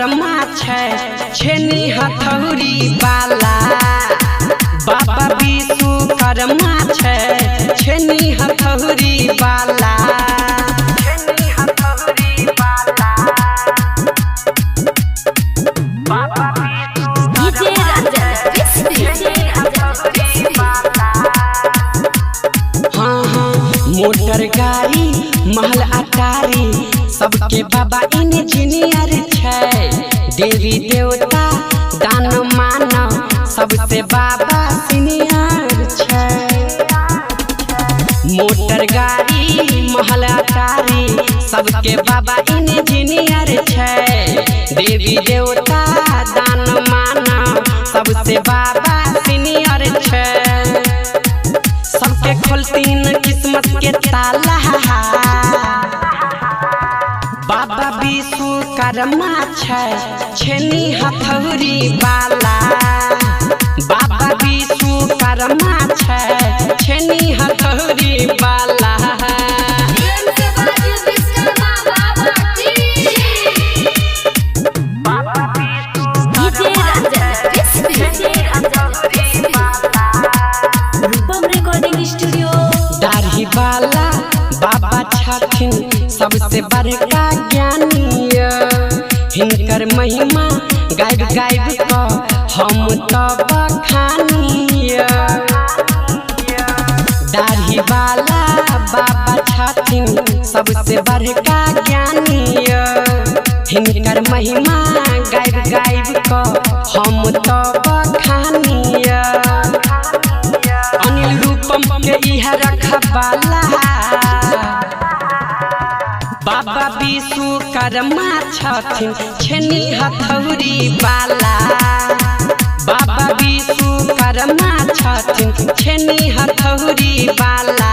विश्वकर्मा छै छेनी हथौड़ी वाला। बाबा विश्वकर्मा छै छेनी हथौड़ी वाला। मोटर गाड़ी महल अटारी सबके बाबा इंजीनियर छै। देवी देवता दान मानव सबसे बाबा सीनियर छै। मोटर गाड़ी महल अटारी सबके बाबा इंजीनियर छै। देवी देवता दान मानव सबसे बाबा सीनियर छै। सबके खोलतीन किस्मत के ताला। बाबा विश्वकर्मा छै छेनी हथौड़ी वाला। बाबा विश्वकर्मा छै छेनी हथौड़ी वाला। दाढ़ी वाला बाबा छथिन सबसे बड़का ज्ञानी। हिनकर महिमा गायब गायब क हम तो बखानी। दाढ़ी वाला बाबा छथिन सबसे बड़का ज्ञानी। हिनकर महिमा गायब गायब क हम तो बखानी। अनिल रूपम के इह रखवाला। बाबा विश्वकर्मा छथिन छेनी हथौड़ी वाला। बाबा विश्वकर्मा छथिन छेनी हथौड़ी वाला।